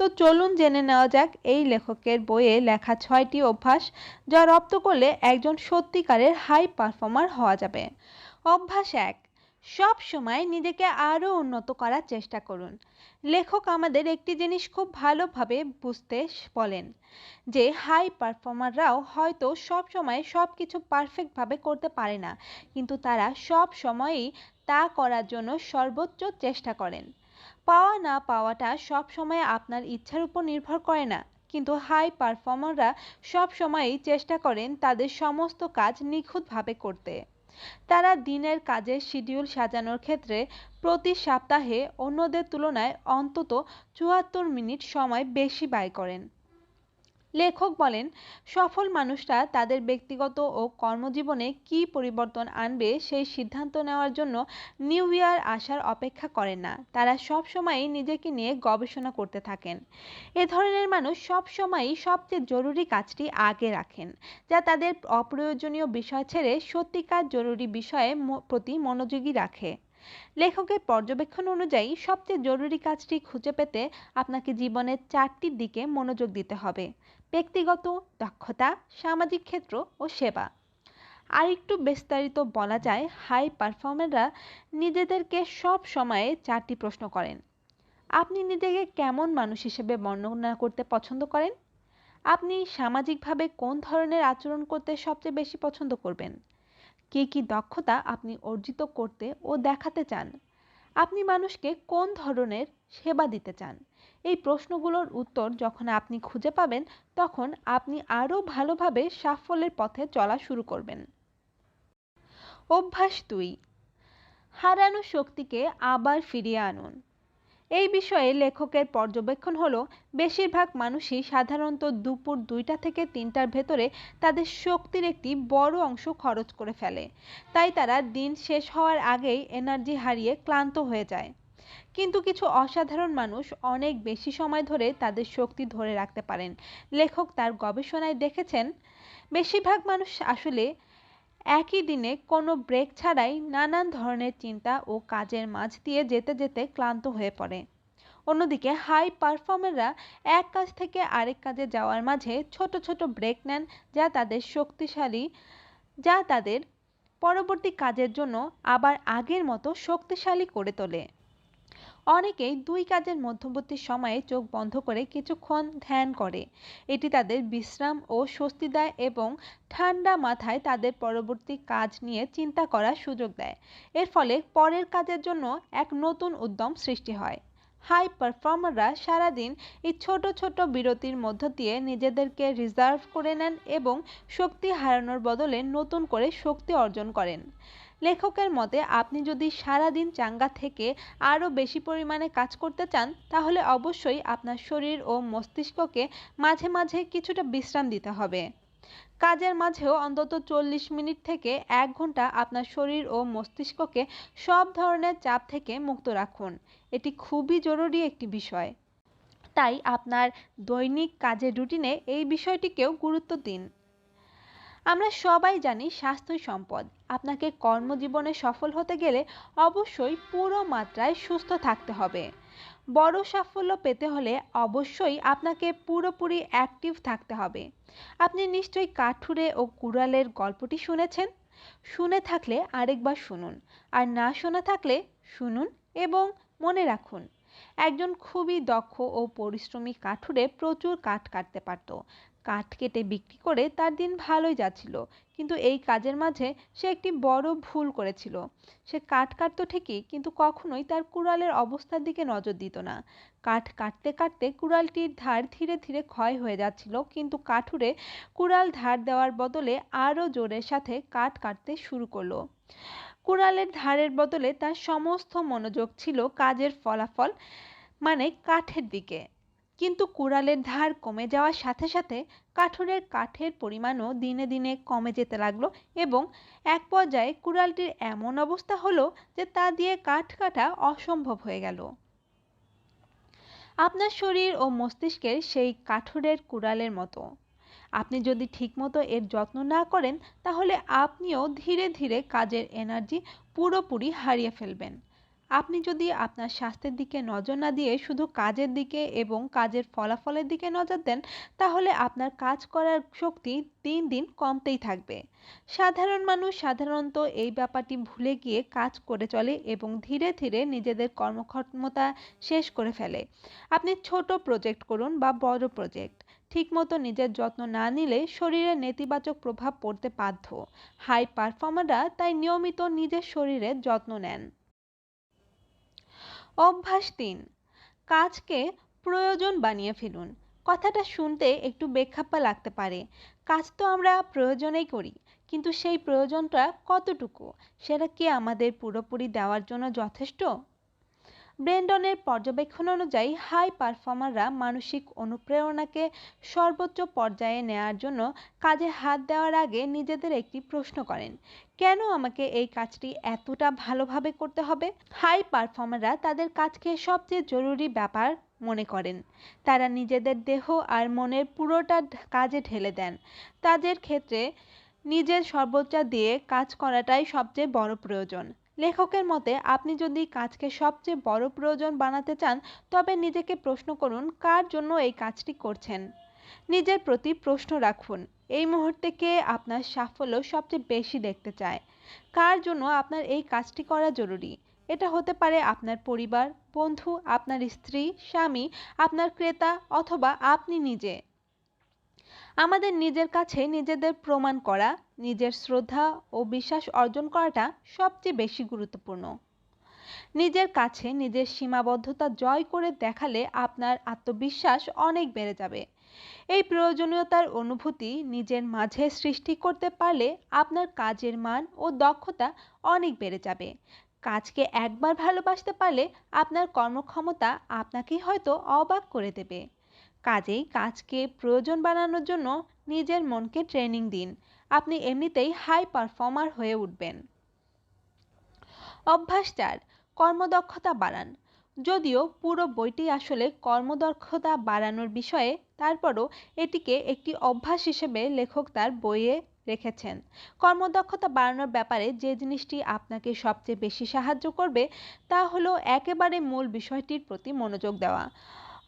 তো চলুন জেনে নেওয়া যাক এই লেখকের বইয়ে লেখা 6টি অভ্যাস যা রপ্ত করলে একজন সত্যিকারের হাই পারফর্মার হওয়া যাবে। অভ্যাস 1, সব সময় নিজেকে আরও উন্নত করার চেষ্টা করুন। লেখক আমাদের একটি জিনিস খুব ভালোভাবে বুঝতে বলেন যে হাই পারফর্মাররাও হয়তো সব সময় সব কিছু পারফেক্টভাবে করতে পারে না, কিন্তু তারা সব সময়ই তা করার জন্য সর্বোচ্চ চেষ্টা করেন। পাওয়া না পাওয়াটা সব সময় আপনার ইচ্ছার উপর নির্ভর করে না, কিন্তু হাই পারফর্মাররা সব সময়ই চেষ্টা করেন তাদের সমস্ত কাজ নিখুঁতভাবে করতে। তারা দিনের কাজের শিডিউল সাজানোর ক্ষেত্রে প্রতি সপ্তাহে অন্যদের তুলনায় অন্তত ৭৪ মিনিট সময় বেশি ব্যয় করেন। লেখক বলেন, সফল মানুষরা তাদের ব্যক্তিগত ও কর্মজীবনে কী পরিবর্তন আনবে সেই সিদ্ধান্ত নেওয়ার জন্য নিউ ইয়ার আসার অপেক্ষা করেন না। তারা সব সময়ই নিজেকে নিয়ে গবেষণা করতে থাকেন। এ ধরনের মানুষ সব সময়ই সবচেয়ে জরুরি কাজটি আগে রাখেন, যা তাদের অপ্রয়োজনীয় বিষয় ছেড়ে সত্যিকার জরুরি বিষয়ে প্রতি মনোযোগী রাখে। লেখকের পর্যবেক্ষণ অনুযায়ী সবচেয়ে জরুরি কাজটি খুঁজে পেতে আপনাকে জীবনের 4টি দিকে মনোযোগ দিতে হবে: ব্যক্তিগত, দক্ষতা, সামাজিক ক্ষেত্র ও সেবা। আর একটু বিস্তারিত বলা যায়, হাই পারফর্মাররা নিজেদেরকে সব সময়ে 4টি প্রশ্ন করেন। আপনি নিজেকে কেমন মানুষ হিসেবে বর্ণনা করতে পছন্দ করেন? আপনি সামাজিকভাবে কোন ধরনের আচরণ করতে সবচেয়ে বেশি পছন্দ করবেন? কী দক্ষতা আপনি অর্জিত করতে ও দেখাতে চান? আপনি মানুষকে কোন ধরনের সেবা দিতে চান? এই প্রশ্নগুলোর উত্তর যখন আপনি খুঁজে পাবেন, তখন আপনি আরও ভালোভাবে সাফল্যের পথে চলা শুরু করবেন। অভ্যাস 2, হারানো শক্তিকে আবার ফিরিয়ে আনুন। এই বিষয়ে লেখকের পর্যবেক্ষণ হলো, বেশিরভাগ মানুষই সাধারণত দুপুর 2টা থেকে 3টার ভেতরে তাদের শক্তির একটি বড় অংশ খরচ করে ফেলে। তাই তারা দিন শেষ হওয়ার আগেই এনার্জি হারিয়ে ক্লান্ত হয়ে যায়। কিন্তু কিছু অসাধারণ মানুষ অনেক বেশি সময় ধরে তাদের শক্তি ধরে রাখতে পারেন। লেখক তার গবেষণায় দেখেছেন, বেশিরভাগ মানুষ আসলে একই দিনে কোনো ব্রেক ছাড়াই নানান ধরনের চিন্তা ও কাজের মাঝ দিয়ে যেতে যেতে ক্লান্ত হয়ে পড়ে। অন্যদিকে হাই পারফর্মাররা এক কাজ থেকে আরেক কাজে যাওয়ার মাঝে ছোট ছোট ব্রেক নেন, যা তাদের পরবর্তী কাজের জন্য আবার আগের মতো শক্তিশালী করে তোলে। অনেকেই 2 কাজের মধ্যবর্তী সময়ে চোখ বন্ধ করে কিছুক্ষণ ধ্যান করে। এটি তাদের বিশ্রাম ও স্বস্তি দেয় এবং ঠান্ডা মাথায় তাদের পরবর্তী কাজ নিয়ে চিন্তা করার সুযোগ দেয়। এর ফলে পরের কাজের জন্য এক নতুন উদ্যম সৃষ্টি হয়। হাই পারফর্মাররা সারাদিন এই ছোট ছোট বিরতির মধ্য দিয়ে নিজেদেরকে রিজার্ভ করে নেন এবং শক্তি হারানোর বদলে নতুন করে শক্তি অর্জন করেন। লেখকের মতে, আপনি যদি সারাদিন চাঙ্গা থেকে আরও বেশি পরিমাণে কাজ করতে চান, তাহলে অবশ্যই আপনার শরীর ও মস্তিষ্ককে মাঝে মাঝে কিছুটা বিশ্রাম দিতে হবে। কাজের মাঝেও অন্তত 40 মিনিট থেকে 1 ঘন্টা আপনার শরীর ও মস্তিষ্ককে সব ধরনের চাপ থেকে মুক্ত রাখুন। এটি খুবই জরুরি একটি বিষয়। তাই আপনার দৈনিক কাজের রুটিনে এই বিষয়টিকেও গুরুত্ব দিন। আমরা সবাই জানি স্বাস্থ্যই সম্পদ। আপনাকে কর্মজীবনে সফল হতে গেলে অবশ্যই পুরো মাত্রায় সুস্থ থাকতে হবে। বড় সাফল্য পেতে হলে অবশ্যই আপনাকে পুরোপুরি অ্যাক্টিভ থাকতে হবে। আপনি নিশ্চয়ই কাঠুরে ও কুড়ালের গল্পটি শুনেছেন। শুনে থাকলে আরেকবার শুনুন, আর না শোনা থাকলে শুনুন এবং মনে রাখুন, একজন খুবই দক্ষ ও পরিশ্রমী কাঠুরে প্রচুর কাঠ কাটতে পারত। কাঠ কেটে বিক্রি করে তার দিন ভালোই যাচ্ছিল, কিন্তু এই কাজের মাঝে সে একটি বড় ভুল করেছিল। সে কাঠ কাটত ঠিকই, কিন্তু কখনোই তার কুড়ালের অবস্থার দিকে নজর দিত না। কাঠ কাটতে কাটতে কুড়ালটির ধার ধীরে ধীরে ক্ষয় হয়ে যাচ্ছিল, কিন্তু কাঠুরে কুড়াল ধার দেওয়ার বদলে আরও জোরের সাথে কাঠ কাটতে শুরু করলো। কুড়ালের ধারের বদলে তার সমস্ত মনোযোগ ছিল কাজের ফলাফল মানে কাঠের দিকে। কিন্তু কুড়ালের ধার কমে যাওয়ার সাথে সাথে কাঠুরের কাঠের পরিমাণও দিনে দিনে কমে যেতে লাগলো এবং এক পর্যায়ে কুড়ালটির এমন অবস্থা হলো যে তা দিয়ে কাঠ কাটা অসম্ভব হয়ে গেল। আপনার শরীর ও মস্তিষ্কের সেই কাঠুরের কুড়ালের মতো। আপনি যদি ঠিকমতো এর যত্ন না করেন, তাহলে আপনিও ধীরে ধীরে কাজের এনার্জি পুরোপুরি হারিয়ে ফেলবেন। আপনি যদি আপনার স্বাস্থ্যের দিকে নজর না দিয়ে শুধু কাজের দিকে এবং কাজের ফলাফলের দিকে নজর দেন, তাহলে আপনার কাজ করার শক্তি দিন দিন কমতেই থাকবে। সাধারণ মানুষ সাধারণত এই ব্যাপারটি ভুলে গিয়ে কাজ করে চলে এবং ধীরে ধীরে নিজেদের কর্মক্ষমতা শেষ করে ফেলে। আপনি ছোট প্রজেক্ট করুন বা বড় প্রজেক্ট, ঠিকমতো নিজের যত্ন না নিলে শরীরে নেতিবাচক প্রভাব পড়তে বাধ্য। হাই পারফর্মাররা তাই নিয়মিত নিজের শরীরের যত্ন নেন। অভ্যাস ৩, কাজকে প্রয়োজন বানিয়ে ফেলুন। কথাটা শুনতে একটু বেখাপ্পা লাগতে পারে। কাজ তো আমরা প্রয়োজনেই করি, কিন্তু সেই প্রয়োজনটা কতটুকু, সেটা কি আমাদের পুরোপুরি দেওয়ার জন্য যথেষ্ট? ব্রেন্ডনের পর্যবেক্ষণ অনুযায়ী হাই পারফর্মাররা মানসিক অনুপ্রেরণাকে সর্বোচ্চ পর্যায়ে নেয়ার জন্য কাজে হাত দেওয়ার আগে নিজেদের একটি প্রশ্ন করেন, কেন আমাকে এই কাজটি এতটা ভালোভাবে করতে হবে? হাই পারফর্মাররা তাদের কাজকে সবচেয়ে জরুরি ব্যাপার মনে করেন। তারা নিজেদের দেহ আর মনের পুরোটা কাজে ঢেলে দেন। তাদের ক্ষেত্রে নিজের সর্বোচ্চ দিয়ে কাজ করাটাই সবচেয়ে বড় প্রয়োজন। লেখকের মতে আপনি যদি কাজকে সবচেয়ে বড় প্রয়োজন বানাতে চান, তবে নিজেকে প্রশ্ন করুন কার জন্য এই কাজটি করছেন। নিজের প্রতি প্রশ্ন রাখুন, এই মুহূর্তে কে আপনার সাফল্য সবচেয়ে বেশি দেখতে চায়? কার জন্য আপনার এই কাজটি করা জরুরি? এটা হতে পারে আপনার পরিবার, বন্ধু, আপনার স্ত্রী, স্বামী, আপনার ক্রেতা অথবা আপনি নিজে। আমাদের নিজের কাছে নিজেদের প্রমাণ করা, নিজের শ্রদ্ধা ও বিশ্বাস অর্জন করাটা সবচেয়ে বেশি গুরুত্বপূর্ণ। নিজের কাছে নিজের সীমাবদ্ধতা জয় করে দেখালে আপনার আত্মবিশ্বাস অনেক বেড়ে যাবে। এই প্রয়োজনীয়তার অনুভূতি নিজের মাঝে সৃষ্টি করতে পারলে আপনার কাজের মান ও দক্ষতা অনেক বেড়ে যাবে। কাজকে একবার ভালোবাসতে পারলে আপনার কর্মক্ষমতা আপনাকেই হয়তো অবাক করে দেবে। কাজেই কাজকে প্রয়োজন বানানোর জন্য নিজের মনকে ট্রেনিং দিন। আপনি এমনিতেই হাই পারফর্মার হয়ে উঠবেন। অভ্যাস ৪, কর্মদক্ষতা বাড়ান। যদিও পুরো বইটি আসলে কর্মদক্ষতা বাড়ানোর বিষয়ে, তারপরও এটিকে একটি অভ্যাস হিসেবে লেখক তার বইয়ে রেখেছেন। কর্মদক্ষতা বাড়ানোর ব্যাপারে যে জিনিসটি আপনাকে সবচেয়ে বেশি সাহায্য করবে তা হলো একেবারে মূল বিষয়টির প্রতি মনোযোগ দেওয়া।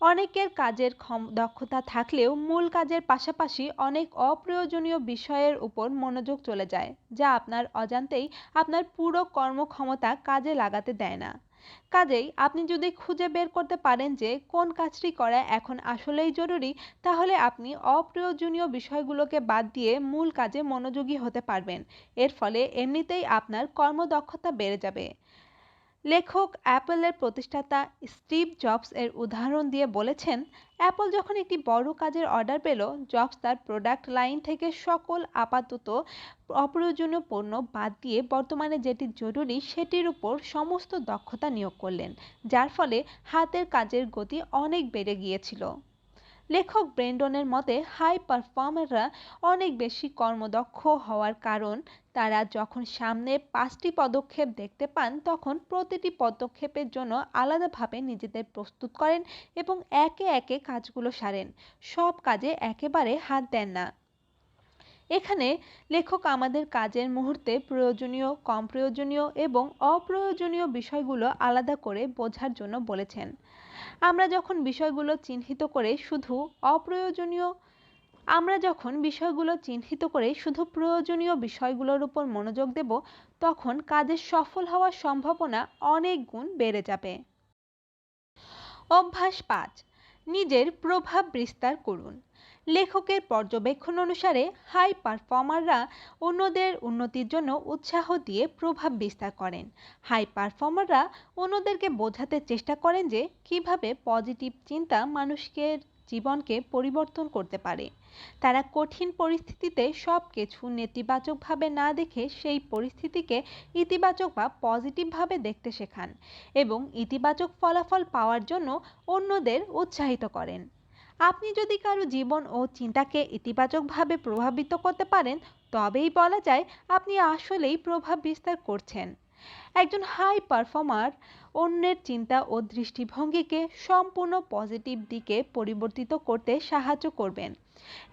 অনেকের কাজের দক্ষতা থাকলেও মূল কাজের পাশাপাশি অনেক অপ্রয়োজনীয় বিষয়ের উপর মনোযোগ চলে যায়, যা আপনার অজান্তেই আপনার পুরো কর্মক্ষমতা কাজে লাগাতে দেয় না। কাজেই আপনি যদি খুঁজে বের করতে পারেন যে কোন কাজটি করা এখন আসলেই জরুরি, তাহলে আপনি অপ্রয়োজনীয় বিষয়গুলোকে বাদ দিয়ে মূল কাজে মনোযোগী হতে পারবেন। এর ফলে এমনিতেই আপনার কর্মদক্ষতা বেড়ে যাবে। লেখক অ্যাপলের প্রতিষ্ঠাতা স্টিভ জবস এর উদাহরণ দিয়ে বলেছেন, অ্যাপল যখন একটি বড় কাজের অর্ডার পেল, জবস তার প্রোডাক্ট লাইন থেকে সকল আপাতত অপ্রয়োজনীয় পণ্য বাদ দিয়ে বর্তমানে যেটি জরুরি সেটির উপর সমস্ত দক্ষতা নিয়োগ করলেন, যার ফলে হাতের কাজের গতি অনেক বেড়ে গিয়েছিল। লেখক ব্রেন্ডনের মতে হাই পারফর্মাররা অনেক বেশি কর্মদক্ষ হওয়ার কারণ তারা যখন সামনে 5টি পদক্ষেপ দেখতে পান, তখন প্রতিটি পদক্ষেপের জন্য আলাদাভাবে নিজেদের প্রস্তুত করেন এবং একে একে কাজগুলো সারেন। সব কাজে একেবারে হাত দেন না। এখানে লেখক আমাদের কাজের মুহূর্তে প্রয়োজনীয়, কম প্রয়োজনীয় এবং অপ্রয়োজনীয় বিষয়গুলো আলাদা করে বোঝার জন্য বলেছেন। আমরা যখন বিষয়গুলো চিহ্নিত করে শুধু প্রয়োজনীয় বিষয়গুলোর উপর মনোযোগ দেব, তখন কাজের সফল হওয়ার সম্ভাবনা অনেক গুণ বেড়ে যাবে। অভ্যাস ৫, নিজের প্রভাব বিস্তার করুন। লেখকের পর্যবেক্ষণ অনুসারে হাই পারফর্মাররা অন্যদের উন্নতির জন্য উৎসাহ দিয়ে প্রভাব বিস্তার করেন। হাই পারফর্মাররা অন্যদেরকে বোঝাতে চেষ্টা করেন যে কিভাবে পজিটিভ চিন্তা মানুষের জীবনকে পরিবর্তন করতে পারে। তারা কঠিন পরিস্থিতিতে সব কিছু নেতিবাচকভাবে না দেখে সেই পরিস্থিতিকে ইতিবাচক বা পজিটিভভাবে দেখতে শেখান এবং ইতিবাচক ফলাফল পাওয়ার জন্য অন্যদের উৎসাহিত করেন। আপনি যদি কারো জীবন ও চিন্তাকে ইতিবাচকভাবে প্রভাবিত করতে পারেন, তবেই বলা যায় আপনি আসলেই প্রভাব বিস্তার করছেন। একজন হাই পারফর্মার অন্যের চিন্তা ও দৃষ্টিভঙ্গিকে সম্পূর্ণ পজিটিভ দিকে পরিবর্তিত করতে সাহায্য করবেন।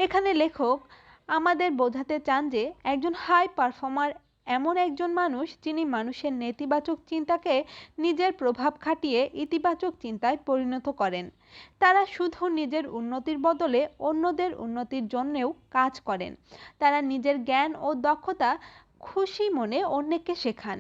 এখানে লেখক আমাদের বোঝাতে চান যে একজন হাই পারফর্মার এমন একজন মানুষ যিনি মানুষের নেতিবাচক চিন্তাকে নিজের প্রভাব খাটিয়ে ইতিবাচক চিন্তায় পরিণত করেন। তারা শুধু নিজের উন্নতির বদলে অন্যদের উন্নতির জন্যও কাজ করেন। তারা নিজের জ্ঞান ও দক্ষতা খুশি মনে অন্যকে শেখান।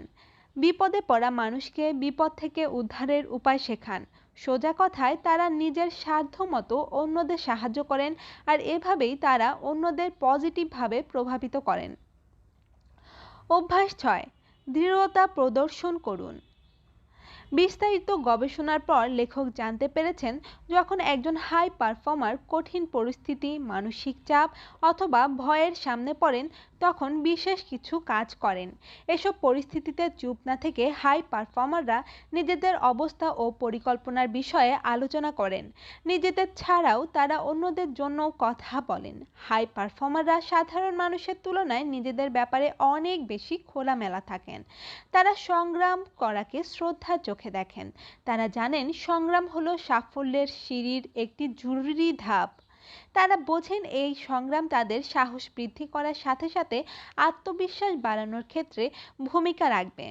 বিপদে পড়া মানুষকে বিপদ থেকে উদ্ধারের উপায় শেখান। সোজা কথায় তারা নিজের সাধ্য মতো অন্যদের সাহায্য করেন, আর এভাবেই তারা অন্যদের পজিটিভভাবে প্রভাবিত করেন। অভ্যাস 6, দৃঢ়তা প্রদর্শন করুন। বিস্তারিত গবেষণার পর লেখক জানতে পেরেছেন, যখন একজন হাই পারফর্মার কঠিন পরিস্থিতি, মানসিক চাপ অথবা ভয়ের সামনে পড়েন, তখন বিশেষ কিছু কাজ করেন। এসব পরিস্থিতিতে চুপ না থেকে হাই পারফর্মাররা নিজেদের অবস্থা ও পরিকল্পনার বিষয়ে আলোচনা করেন। নিজেদের ছাড়াও তারা অন্যদের জন্য কথা বলেন। হাই পারফর্মাররা সাধারণ মানুষের তুলনায় নিজেদের ব্যাপারে অনেক বেশি খোলামেলা থাকেন। তারা সংগ্রাম করাকে শ্রদ্ধার চোখে দেখেন। তারা জানেন সংগ্রাম হলো সাফল্যের সিঁড়ির একটি জরুরি ধাপ। তারা বোঝেন এই সংগ্রাম তাদের সাহস বৃদ্ধি করার সাথে সাথে আত্মবিশ্বাস বাড়ানোর ক্ষেত্রে ভূমিকা রাখবে।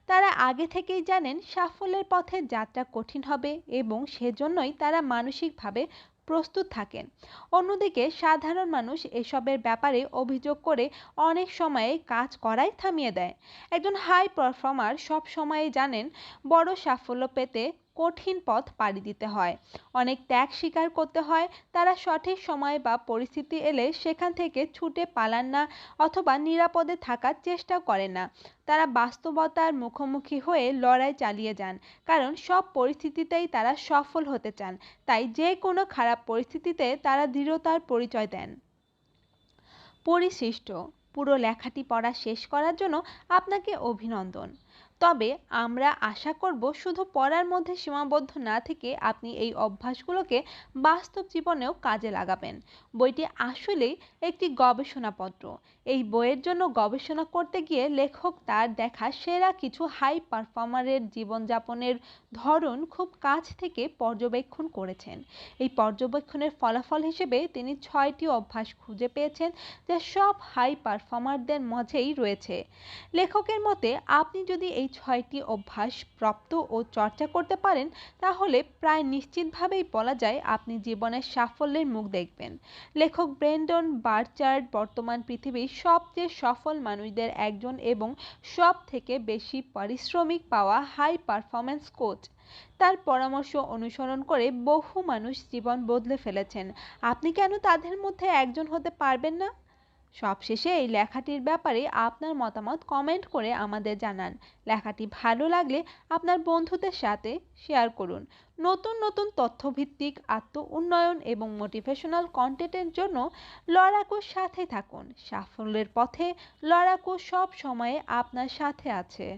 তারা আগে থেকেই জানেন সাফল্যের পথে যাত্রা কঠিন হবে এবং সেজন্যই তারা মানসিকভাবে প্রস্তুত থাকেন। অন্যদিকে সাধারণ মানুষ এসবের ব্যাপারে অভিযোগ করে অনেক সময়ে কাজ করাই থামিয়ে দেয়। একজন হাই পারফর্মার সব সময়ই জানেন বড় সাফল্য পেতে কঠিন পথ পাড়ি দিতে হয়, অনেক ত্যাগ স্বীকার করতে হয়। তারা সঠিক সময় বা পরিস্থিতি এলে সেখান থেকে ছুটে পালান না অথবা নিরাপদে থাকার চেষ্টা করেন না। তারা বাস্তবতার মুখোমুখি হয়ে লড়াই চালিয়ে যান, কারণ সব পরিস্থিতিতেই তারা সফল হতে চান। তাই যে কোনো খারাপ পরিস্থিতিতে তারা দৃঢ়তার পরিচয় দেন। পরিশিষ্ট। পুরো লেখাটি পড়া শেষ করার জন্য আপনাকে অভিনন্দন। তবে আমরা আশা করব শুধু পড়ার মধ্যে সীমাবদ্ধ না থেকে আপনি এই অভ্যাসগুলোকে বাস্তব জীবনেও কাজে লাগাবেন। বইটি আসলেই একটি গবেষণাপত্র। এই বইয়ের জন্য গবেষণা করতে গিয়ে লেখক তার দেখা সেরা কিছু হাই পারফর্মারের জীবনযাপনের ধরন খুব কাছ থেকে পর্যবেক্ষণ করেছেন। এই পর্যবেক্ষণের ফলাফল হিসেবে তিনি 6টি অভ্যাস খুঁজে পেয়েছেন, যা সব হাই পারফর্মারদের মাঝেই রয়েছে। লেখকের মতে আপনি যদি এই 6টি অভ্যাস প্রাপ্ত ও চর্চা করতে পারেন, তাহলে প্রায় নিশ্চিতভাবেই বলা যায় আপনি জীবনের সাফল্যের মুখ দেখবেন। লেখক ব্রেন্ডন বার্চার্ড বর্তমান পৃথিবীর সবচেয়ে সফল মানুষদের একজন এবং সব থেকে বেশি পারিশ্রমিক পাওয়া হাই পারফরম্যান্স কোচ। তার পরামর্শ অনুসরণ করে বহু মানুষ জীবন বদলে ফেলেছেন। আপনি কেন তাদের মধ্যে একজন হতে পারবেন না? সবশেষে এই লেখাটির ব্যাপারে আপনার মতামত কমেন্ট করে আমাদের জানান। লেখাটি ভালো লাগলে আপনার বন্ধুদের সাথে শেয়ার করুন। নতুন নতুন তথ্যভিত্তিক আত্ম উন্নয়ন এবং মোটিভেশনাল কন্টেন্টের জন্য লড়াকুর সাথে থাকুন। সাফল্যের পথে লড়াকু সব সময়ে আপনার সাথে আছে।